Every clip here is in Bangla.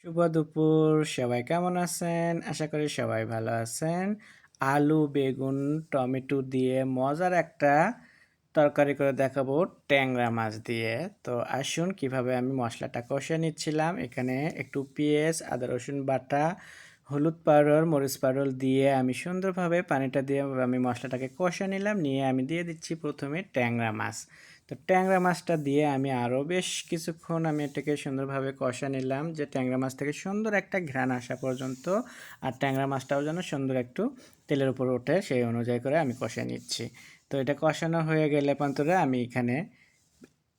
শুভ দুপুর। সবাই কেমন আছেন? আশা করি সবাই ভালো আছেন। আলু, বেগুন, টমেটো দিয়ে মজার একটা তরকারি করে দেখাবো ট্যাংরা মাছ দিয়ে। তো আসুন কিভাবে আমি মশলাটা কষিয়ে নিচ্ছিলাম। এখানে একটু পেঁয়াজ, আদা রসুন বাটা, হলুদ পাউডার, মরিচ পাউডার দিয়ে আমি সুন্দরভাবে পানিটা দিয়ে আমি মশলাটাকে কষিয়ে নিলাম। নিয়ে আমি দিয়ে দিচ্ছি প্রথমে ট্যাংরা মাছ। তো ট্যাংরা মাছটা দিয়ে আমি আরও বেশ কিছুক্ষণ আমি এটাকে সুন্দরভাবে কষা নিলাম, যে ট্যাংরা মাছ থেকে সুন্দর একটা ঘ্রাণ আসা পর্যন্ত, আর ট্যাংরা মাছটাও যেন সুন্দর একটু তেলের উপর ওঠে সেই অনুযায়ী করে আমি কষিয়ে নিচ্ছি। তো এটা কষানো হয়ে গেলে পরে আমি এখানে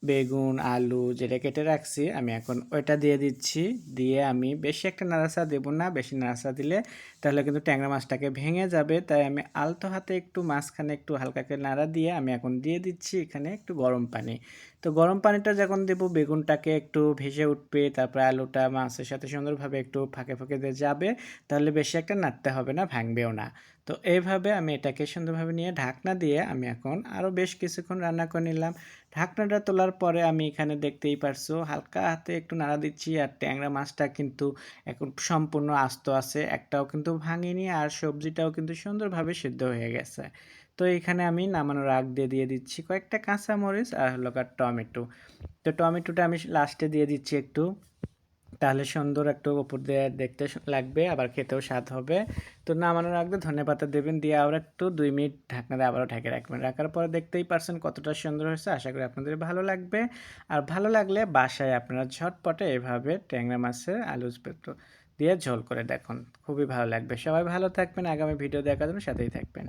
বেগুন, আলু যেটা কেটে রাখছি আমি এখন ওইটা দিয়ে দিচ্ছি। দিয়ে আমি বেশি একটা নাড়াচাড়া দেবো না, বেশি নাড়াচাড়া দিলে তাহলে কিন্তু ট্যাংরা মাছটাকে ভেঙে যাবে। তাই আমি আলতো হাতে একটু মাঝখানে একটু হালকা করে নাড়া দিয়ে আমি এখন দিয়ে দিচ্ছি এখানে একটু গরম পানি। তো গরম পানিটা যখন দেবো বেগুনটাকে একটু ভেসে উঠবে, তারপরে আলুটা মাছের সাথে সুন্দরভাবে একটু ফাঁকে ফাঁকে দিয়ে যাবে, তাহলে বেশি একটা নাড়তে হবে না, ভাঙবেও না। তো এইভাবে আমি এটাকে সুন্দরভাবে নিয়ে ঢাকনা দিয়ে আমি এখন আরও বেশ কিছুক্ষণ রান্না করে নিলাম। ঢাকনাটা তোলার পরে আমি এখানে দেখতেই পারছো হালকা হাতে একটু নাড়া দিচ্ছি, আর ট্যাংরা মাছটা কিন্তু এখন সম্পূর্ণ আস্ত আছে, একটাও কিন্তু ভাঙেনি, আর সবজিটাও কিন্তু সুন্দরভাবে সিদ্ধ হয়ে গেছে। তো এখানে আমি নামানোর আগ দিয়ে দিয়ে দিচ্ছি কয়েকটা কাঁচামরিচ আর হলো টমেটো। তো টমেটোটা আমি লাস্টে দিয়ে দিচ্ছি একটু, তাহলে সুন্দর একটু উপর দিয়ে দেখতে লাগবে, আবার খেতেও স্বাদ হবে। তো নামানোর আগে ধনেপাতা দেবেন, দিয়ে আবার একটু 2 মিনিট ঢাকনা দিয়ে আবারও ঢেকে রাখবেন। রাখার পরে দেখতেই পারছেন কতটা সুন্দর হয়েছে। আশা করি আপনাদের ভালো লাগবে। আর ভালো লাগলে বাসায় আপনারা ঝটপটে এভাবে ট্যাংরা মাছের আলু পেটো দিয়ে ঝোল করে দেখুন, খুবই ভালো লাগবে। সবাই ভালো থাকবেন, আগামী ভিডিও দেখার জন্য সাথেই থাকবেন।